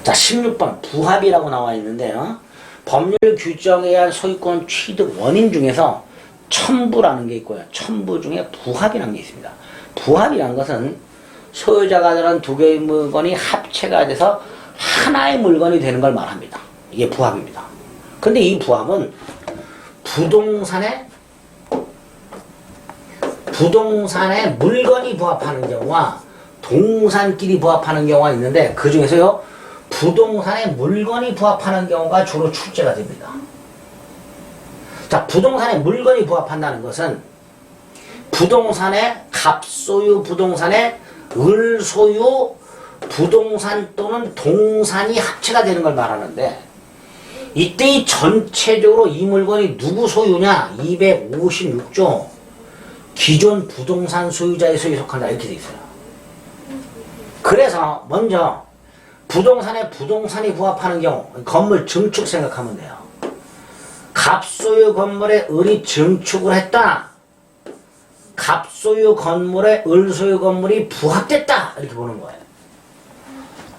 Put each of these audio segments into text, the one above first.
자, 16번 부합이라고 나와 있는데요. 법률 규정에 의한 소유권 취득 원인 중에서 첨부라는 게 있고요. 첨부 중에 부합이라는 게 있습니다. 부합이라는 것은 소유자가 가진 두 개의 물건이 합체가 돼서 하나의 물건이 되는 걸 말합니다. 이게 부합입니다. 근데 이 부합은 부동산에 물건이 부합하는 경우와 동산끼리 부합하는 경우가 있는데, 그 중에서요 부동산에 물건이 부합하는 경우가 주로 출제가 됩니다. 자, 부동산에 물건이 부합한다는 것은 부동산의 갑소유 부동산에 을소유 부동산 또는 동산이 합체가 되는 걸 말하는데, 이때 이 전체적으로 이 물건이 누구 소유냐? 256조 기존 부동산 소유자의 소유에 속한다 이렇게 돼 있어요. 그래서 먼저 부동산에 부동산이 부합하는 경우 건물 증축 생각하면 돼요. 갑소유 건물에 을이 증축을 했다. 갑소유 건물에 을소유 건물이 부합됐다 이렇게 보는 거예요.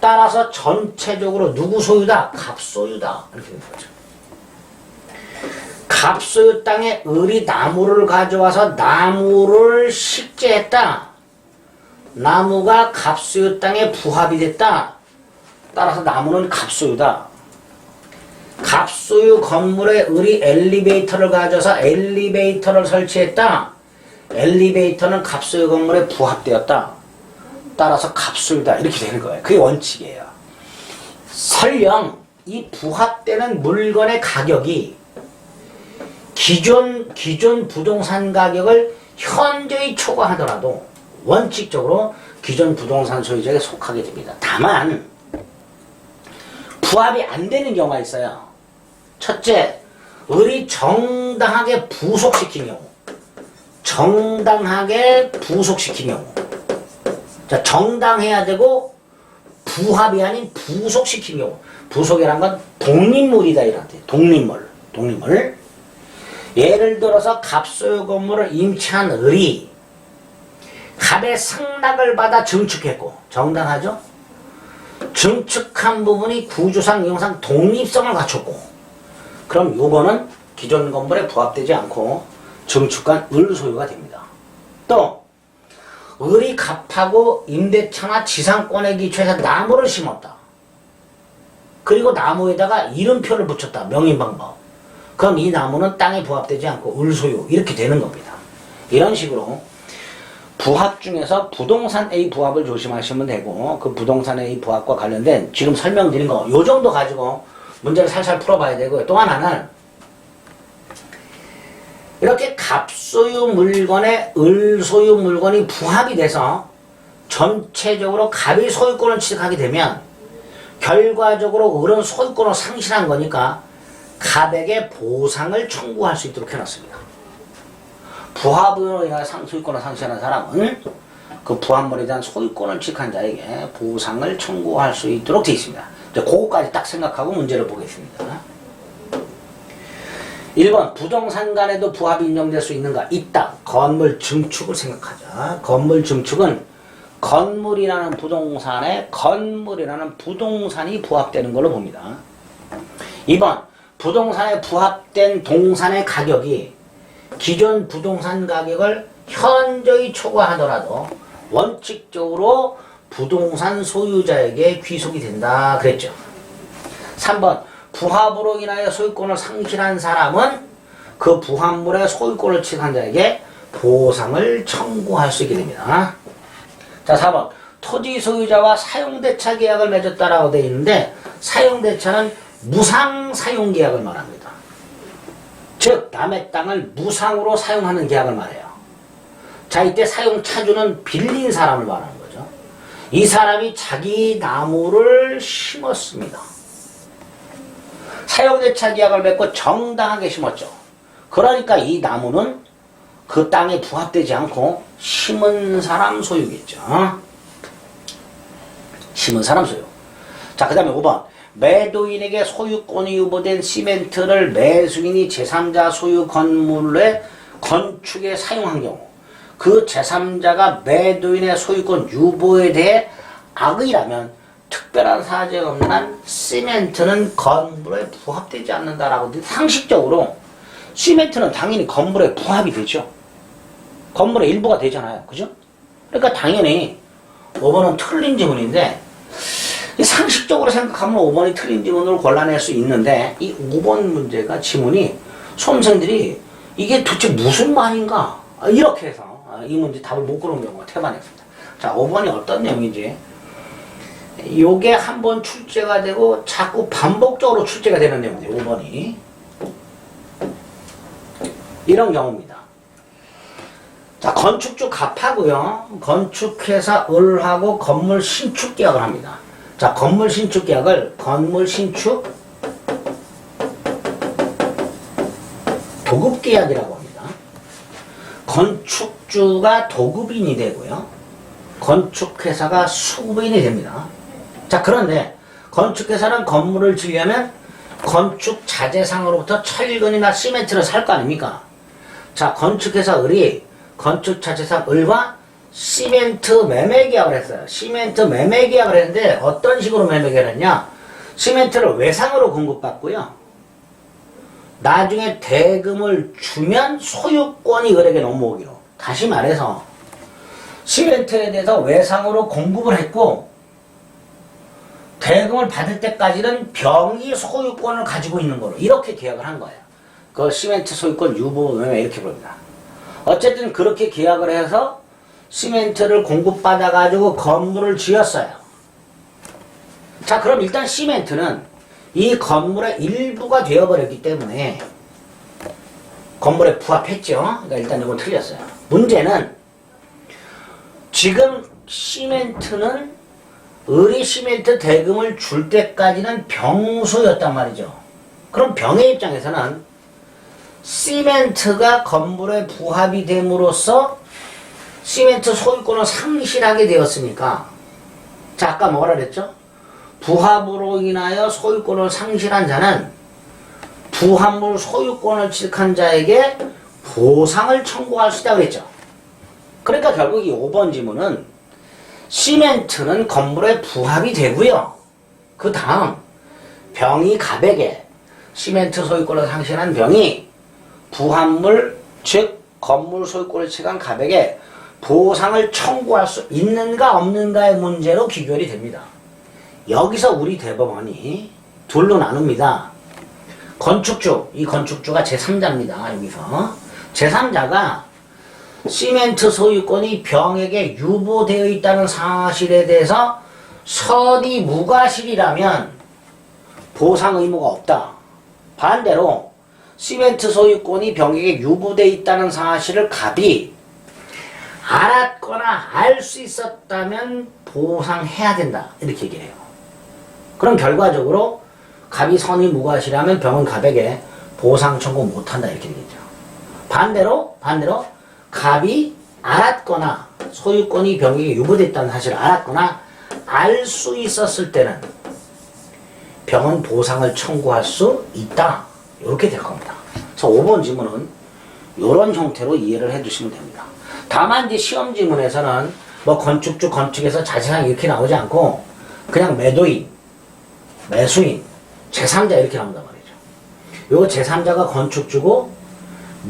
따라서 전체적으로 누구 소유다? 갑소유다 이렇게 되는 거죠. 갑소유 땅에 을이 나무를 가져와서 나무를 식재했다. 나무가 갑소유 땅에 부합이 됐다. 따라서 나무는 갑소유다. 갑소유 건물에 을이 엘리베이터를 가져서 엘리베이터를 설치했다. 엘리베이터는 갑소유 건물에 부합되었다. 따라서 갑소유다 이렇게 되는 거예요. 그게 원칙이에요. 설령 이 부합되는 물건의 가격이 기존 부동산 가격을 현저히 초과하더라도 원칙적으로 기존 부동산 소유자에게 속하게 됩니다. 다만 부합이 안 되는 경우가 있어요. 첫째, 을이 정당하게 부속시킨 경우. 자, 정당해야 되고 부합이 아닌 부속시킨 경우. 부속이란 건 독립물이다 이런 뜻. 독립물. 예를 들어서 갑소유 건물을 임차한 을이 갑의 상납을 받아 증축했고, 정당하죠? 증축한 부분이 구조상 영상 독립성을 갖췄고, 그럼 요거는 기존 건물에 부합되지 않고 증축한 을 소유가 됩니다. 또 을이 갑하고 임대차나 지상권에 기초해서 나무를 심었다. 그리고 나무에다가 이름표를 붙였다. 명인방법. 그럼 이 나무는 땅에 부합되지 않고 을 소유 이렇게 되는 겁니다. 이런 식으로 부합 중에서 부동산 A 부합을 조심하시면 되고, 그 부동산 A 부합과 관련된 지금 설명드린 거 요 정도 가지고 문제를 살살 풀어봐야 되고요. 또 하나는 이렇게 갑소유 물건에 을소유 물건이 부합이 돼서 전체적으로 갑이 소유권을 취득하게 되면 결과적으로 을은 소유권을 상실한 거니까 갑에게 보상을 청구할 수 있도록 해놨습니다. 부합으로 인해 소유권을 상실한 사람은 그 부합물에 대한 소유권을 취득한 자에게 보상을 청구할 수 있도록 되어 있습니다. 이제 그거까지 딱 생각하고 문제를 보겠습니다. 1번 부동산 간에도 부합이 인정될 수 있는가? 있다. 건물 증축을 생각하자. 건물 증축은 건물이라는 부동산이 부합되는 걸로 봅니다. 2번 부동산에 부합된 동산의 가격이 기존 부동산 가격을 현저히 초과하더라도 원칙적으로 부동산 소유자에게 귀속이 된다 그랬죠. 3번 부합으로 인하여 소유권을 상실한 사람은 그 부합물의 소유권을 취득한 자에게 보상을 청구할 수 있게 됩니다. 자, 4번 토지 소유자와 사용대차 계약을 맺었다라고 되어 있는데, 사용대차는 무상 사용 계약을 말합니다. 즉 남의 땅을 무상으로 사용하는 계약을 말해요. 자, 이때 사용 차주는 빌린 사람을 말하는 거죠. 이 사람이 자기 나무를 심었습니다. 사용대차 계약을 맺고 정당하게 심었죠. 그러니까 이 나무는 그 땅에 부합되지 않고 심은 사람 소유겠죠. 심은 사람 소유. 자, 그 다음에 5번 매도인에게 소유권이 유보된 시멘트를 매수인이 제3자 소유 건물의 건축에 사용한 경우, 그 제3자가 매도인의 소유권 유보에 대해 악의라면 특별한 사정이 없는 한 시멘트는 건물에 부합되지 않는다라고. 상식적으로 시멘트는 당연히 건물에 부합이 되죠. 건물의 일부가 되잖아요. 그죠? 그러니까 당연히 5번은 틀린 지문인데, 상식적으로 생각하면 5번이 틀린 지문으로 골라낼 수 있는데, 이 5번 문제가 지문이 수험생들이 이게 도대체 무슨 말인가? 이렇게 해서 이 문제 답을 못 고른 경우가 태반했습니다. 자, 5번이 어떤 내용인지. 요게 한 번 출제가 되고 자꾸 반복적으로 출제가 되는 내용이에요. 5번이. 이런 경우입니다. 자, 건축주 갑하고요. 건축회사 을하고 건물 신축 계약을 합니다. 자, 건물 신축 계약을 건물 신축 도급 계약이라고 합니다. 건축주가 도급인이 되고요. 건축회사가 수급인이 됩니다. 자, 그런데 건축회사는 건물을 지으려면 건축 자재상으로부터 철근이나 시멘트를 살 거 아닙니까? 자, 건축회사 을이 건축 자재상 을과 시멘트 매매 계약을 했어요. 시멘트 매매 계약을 했는데 어떤 식으로 매매 계약을 했냐? 시멘트를 외상으로 공급받고요. 나중에 대금을 주면 소유권이 을에게 넘어오기로. 다시 말해서 시멘트에 대해서 외상으로 공급을 했고 대금을 받을 때까지는 병이 소유권을 가지고 있는 거로 이렇게 계약을 한 거예요. 그 시멘트 소유권 유보 매매 이렇게 부릅니다. 어쨌든 그렇게 계약을 해서 시멘트를 공급받아 가지고 건물을 지었어요. 자, 그럼 일단 시멘트는 이 건물의 일부가 되어버렸기 때문에 건물에 부합했죠. 그러니까 일단 이건 틀렸어요. 문제는 지금 시멘트는 을이 시멘트 대금을 줄 때까지는 병수였단 말이죠. 그럼 병의 입장에서는 시멘트가 건물에 부합이 됨으로써 시멘트 소유권을 상실하게 되었으니까, 자, 아까 뭐라 그랬죠? 부합으로 인하여 소유권을 상실한 자는 부합물 소유권을 취득한 자에게 보상을 청구할 수 있다고 그랬죠. 그러니까 결국 이 5번 지문은 시멘트는 건물에 부합이 되고요. 그 다음 병이 갑에게 시멘트 소유권을 상실한 병이 부합물 즉 건물 소유권을 취득한 갑에게 보상을 청구할 수 있는가 없는가의 문제로 귀결이 됩니다. 여기서 우리 대법원이 둘로 나눕니다. 건축주, 이 건축주가 제3자입니다. 여기서 제3자가 시멘트 소유권이 병에게 유보되어 있다는 사실에 대해서 선이 무과실이라면 보상 의무가 없다. 반대로 시멘트 소유권이 병에게 유보되어 있다는 사실을 갑이 알았거나 알 수 있었다면 보상해야 된다. 이렇게 얘기를 해요. 그럼 결과적으로 갑이 선이 무과실하면 병은 갑에게 보상 청구 못한다. 이렇게 되겠죠. 반대로 갑이 알았거나 소유권이 병에게 유보됐다는 사실을 알았거나 알 수 있었을 때는 병은 보상을 청구할 수 있다. 이렇게 될 겁니다. 그래서 5번 지문은 이런 형태로 이해를 해주시면 됩니다. 다만 이제 시험 지문에서는 뭐 건축주, 건축에서 자세상 이렇게 나오지 않고 그냥 매도인, 매수인, 제3자 이렇게 나온단 말이죠. 요거 제3자가 건축주고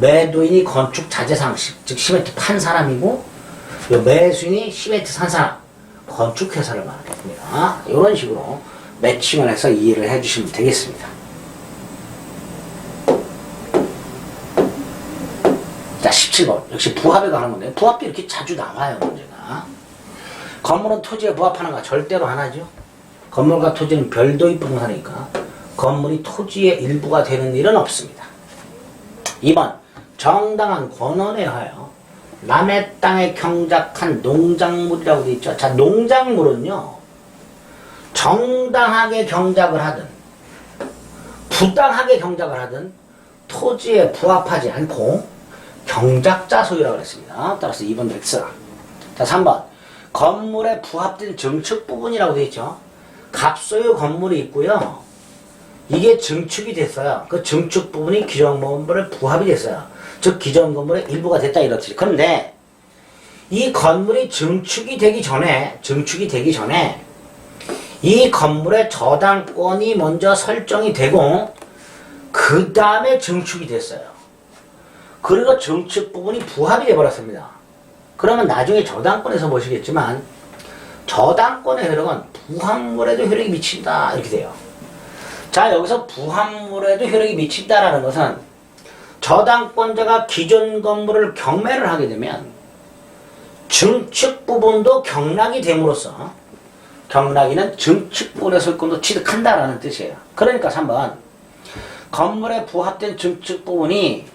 매도인이 건축 자재상, 즉 시멘트 판 사람이고 요 매수인이 시멘트 산 사람, 건축회사를 말하겠습니다. 이런 식으로 매칭을 해서 이해를 해주시면 되겠습니다. 자, 17번. 역시 부합에 관한 건데, 부합도 이렇게 자주 나와요, 문제가. 건물은 토지에 부합하는가? 절대로 안 하죠. 건물과 토지는 별도의 부동산이니까 건물이 토지의 일부가 되는 일은 없습니다. 2번. 정당한 권한에 하여 남의 땅에 경작한 농작물이라고 되어 있죠. 자, 농작물은요, 정당하게 경작을 하든 부당하게 경작을 하든 토지에 부합하지 않고 경작자 소유라고 했습니다. 따라서 2번 X. 자, 3번. 건물에 부합된 증축 부분이라고 되어 있죠. 갑소유 건물이 있고요. 이게 증축이 됐어요. 그 증축 부분이 기존 건물에 부합이 됐어요. 즉 기존 건물의 일부가 됐다 이렇지. 그런데 이 건물이 증축이 되기 전에 이 건물의 저당권이 먼저 설정이 되고 그 다음에 증축이 됐어요. 그리고 증축 부분이 부합이 돼버렸습니다. 그러면 나중에 저당권에서 보시겠지만 저당권의 효력은 부합물에도 효력이 미친다 이렇게 돼요. 자, 여기서 부합물에도 효력이 미친다라는 것은 저당권자가 기존 건물을 경매를 하게 되면 증축 부분도 경락이 됨으로써 경락이는 증축 부분의 소유권도 취득한다라는 뜻이에요. 그러니까 3번 건물에 부합된 증축 부분이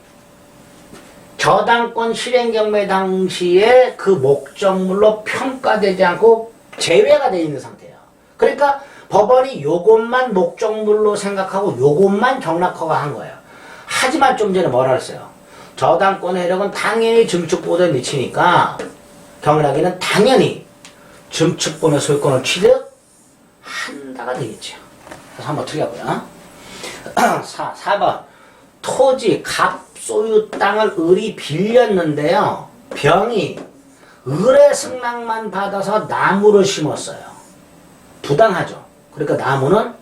저당권 실행 경매 당시에 그 목적물로 평가되지 않고 제외가 되어 있는 상태예요. 그러니까 법원이 요것만 목적물로 생각하고 요것만 경락허가 한 거예요. 하지만 좀 전에 뭐라 그랬어요? 저당권의 효력은 당연히 증축보호에 미치니까 경락이는 당연히 증축권의 소유권을 취득한다가 되겠죠. 그래서 한번 틀렸고요. 4번 토지 갑 소유 땅을 을이 빌렸는데요. 병이 을의 승낙만 받아서 나무를 심었어요. 부당하죠. 그러니까 나무는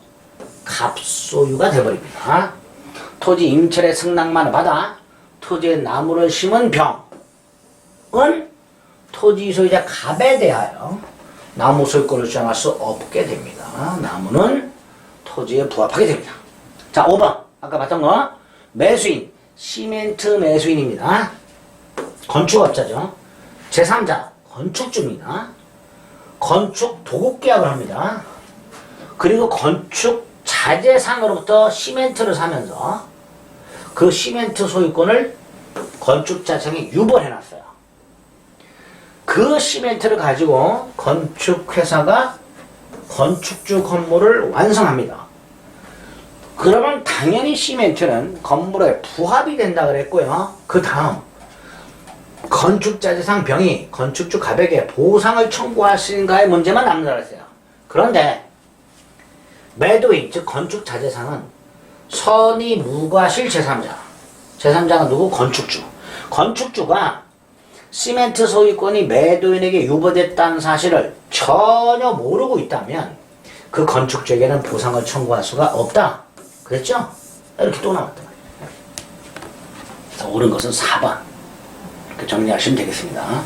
갑소유가 돼버립니다. 토지 임철의 승낙만 받아 토지에 나무를 심은 병은 토지 소유자 갑에 대하여 나무 소유권을 주장할 수 없게 됩니다. 나무는 토지에 부합하게 됩니다. 자, 5번 아까 봤던 거 매수인 시멘트 매수인입니다. 건축업자죠. 제3자 건축주입니다. 건축 도급 계약을 합니다. 그리고 건축 자재상으로부터 시멘트를 사면서 그 시멘트 소유권을 건축자청에 유보해놨어요. 그 시멘트를 가지고 건축회사가 건축주 건물을 완성합니다. 그러면 당연히 시멘트는 건물에 부합이 된다 그랬고요. 그 다음 건축자재상 병이 건축주 갑에게 보상을 청구하시는가의 문제만 남는다 그랬어요. 그런데 매도인 즉 건축자재상은 선의 무과실 제3자 제3자가 누구? 건축주. 건축주가 시멘트 소유권이 매도인에게 유보됐다는 사실을 전혀 모르고 있다면 그 건축주에게는 보상을 청구할 수가 없다. 그랬죠? 이렇게 또 나왔단 말이에요. 그래서 옳은 것은 4번. 이렇게 정리하시면 되겠습니다.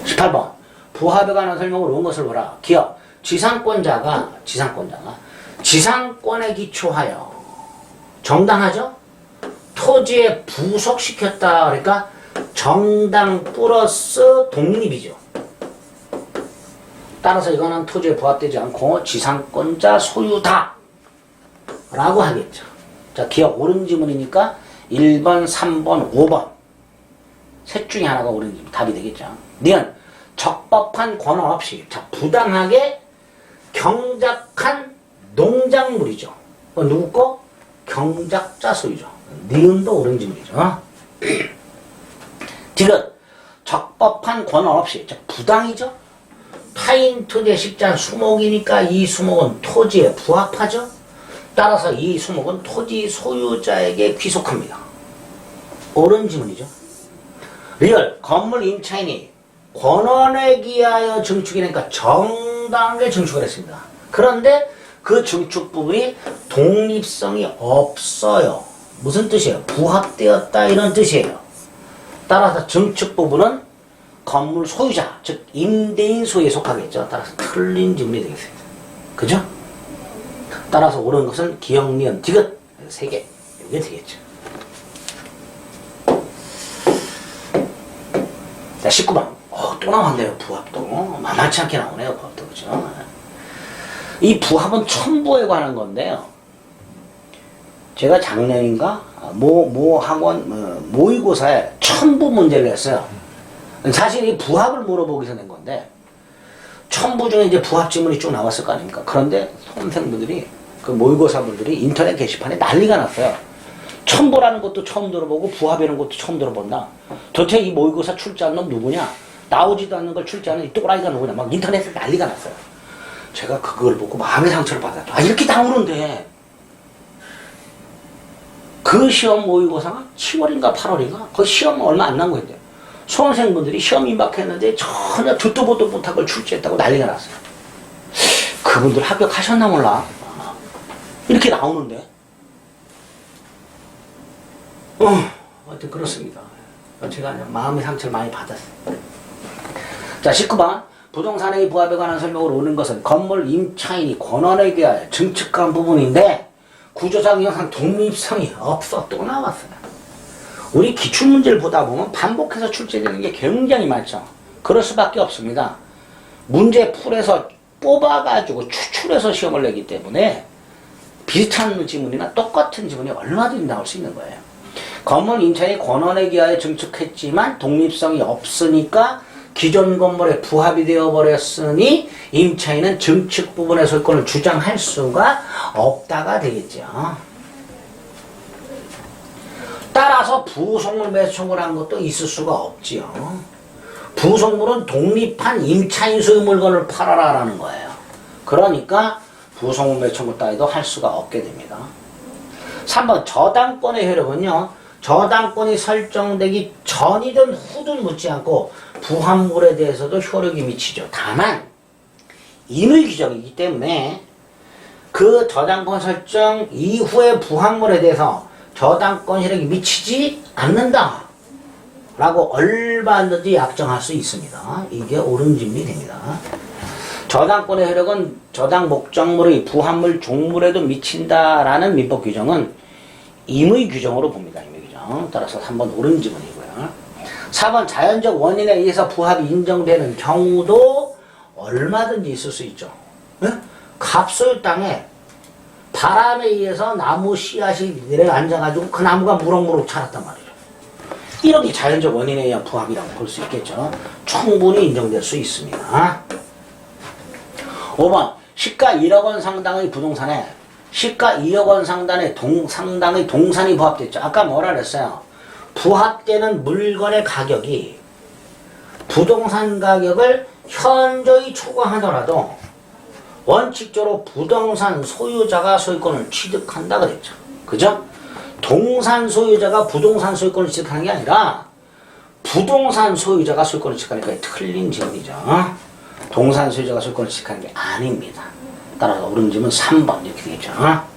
18번. 부합에 관한 설명을 온 것을 보라. 기업. 지상권자가 지상권에 기초하여 정당하죠? 토지에 부속시켰다. 그러니까 정당 플러스 독립이죠. 따라서 이거는 토지에 부합되지 않고 지상권자 소유다 라고 하겠죠. 자, 기업 옳은 지문이니까 1번, 3번, 5번 셋 중에 하나가 옳은 지문 답이 되겠죠. 니은 적법한 권한 없이 자, 부당하게 경작한 농작물이죠. 누구 거? 경작자 소유죠. 니은도 옳은 지문이죠. 디귿 적법한 권한 없이 자, 부당이죠. 타인 토지의 식자는 수목이니까 이 수목은 토지에 부합하죠. 따라서 이 수목은 토지 소유자에게 귀속합니다. 옳은 지문이죠. 리얼 건물 임차인이 권원에 기하여 증축이니까 정당하게 증축을 했습니다. 그런데 그 증축 부분이 독립성이 없어요. 무슨 뜻이에요? 부합되었다 이런 뜻이에요. 따라서 증축 부분은 건물 소유자, 즉 임대인 소유에 속하겠죠. 따라서 틀린 질문이 되겠습니다. 그죠? 따라서 옳은 것은 기역, 니은, 디귿 3개 이게 되겠죠. 자, 19번. 또 나왔네요. 부합도. 만만치 않게 나오네요. 부합도. 그죠? 이 부합은 첨부에 관한 건데요. 제가 작년인가 모 학원 모의고사에 첨부 문제를 했어요. 사실 이 부합을 물어보기 위해서 낸 건데 첨부 중에 이제 부합 지문이 쭉 나왔을 거 아닙니까? 그런데 수험생분들이 그 모의고사분들이 인터넷 게시판에 난리가 났어요. 첨부라는 것도 처음 들어보고 부합이라는 것도 처음 들어본다. 도대체 이 모의고사 출제한 놈 누구냐? 나오지도 않는 걸 출제하는 이 또라이가 누구냐? 막 인터넷에 난리가 났어요. 제가 그걸 보고 마음의 상처를 받았죠. 아, 이렇게 나오는데 그 시험 모의고사가 7월인가 8월인가? 거의 시험 얼마 안 남은 거예요. 수험생분들이 시험 임박했는데 전혀 듣도 보도 못한 걸 출제했다고 난리가 났어요. 그분들 합격하셨나 몰라. 이렇게 나오는데. 하여튼 그렇습니다. 제가 마음의 상처를 많이 받았어요. 자, 19번. 부동산의 부합에 관한 설명을 오는 것은 건물 임차인이 권한에 대하여 증축한 부분인데 구조상 영상 독립성이 없어. 또 나왔어요. 우리 기출문제를 보다 보면 반복해서 출제되는 게 굉장히 많죠. 그럴 수밖에 없습니다. 문제 풀에서 뽑아가지고 추출해서 시험을 내기 때문에 비슷한 지문이나 똑같은 지문이 얼마든지 나올 수 있는 거예요. 건물 임차인이 권한에 기하여 증축했지만 독립성이 없으니까 기존 건물에 부합이 되어버렸으니 임차인은 증축 부분의 소유권을 주장할 수가 없다가 되겠죠. 따라서 부속물 매수 청구를 한 것도 있을 수가 없지요. 부속물은 독립한 임차인 소유 물건을 팔아라라는 거예요. 그러니까 부속물 매수 청구 따위도 할 수가 없게 됩니다. 3번 저당권의 효력은요. 저당권이 설정되기 전이든 후든 묻지 않고 부합물에 대해서도 효력이 미치죠. 다만 임의 규정이기 때문에 그 저당권 설정 이후의 부합물에 대해서 저당권 효력이 미치지 않는다 라고 얼마든지 약정할 수 있습니다. 이게 옳은 질문이 됩니다. 저당권의 효력은 저당 목적물의 부합물 종물에도 미친다라는 민법 규정은 임의 규정으로 봅니다. 임의 규정. 따라서 3번 옳은 질문이고요. 4번 자연적 원인에 의해서 부합이 인정되는 경우도 얼마든지 있을 수 있죠. 네? 갑소유 땅에 바람에 의해서 나무 씨앗이 내려앉아가지고 그 나무가 무럭무럭 자랐단 말이에요. 이런 게 자연적 원인에 의한 부합이라고 볼 수 있겠죠. 충분히 인정될 수 있습니다. 5번 시가 1억 원 상당의 부동산에 시가 2억 원 상당의 동산이 부합됐죠. 아까 뭐라 그랬어요? 부합되는 물건의 가격이 부동산 가격을 현저히 초과하더라도 원칙적으로 부동산 소유자가 소유권을 취득한다 그랬죠. 그죠? 동산 소유자가 부동산 소유권을 취득하는 게 아니라 부동산 소유자가 소유권을 취득하니까 틀린 질문이죠. 동산 소유자가 소유권을 취득하는 게 아닙니다. 따라서 옳은 질문 3번 이렇게 되겠죠.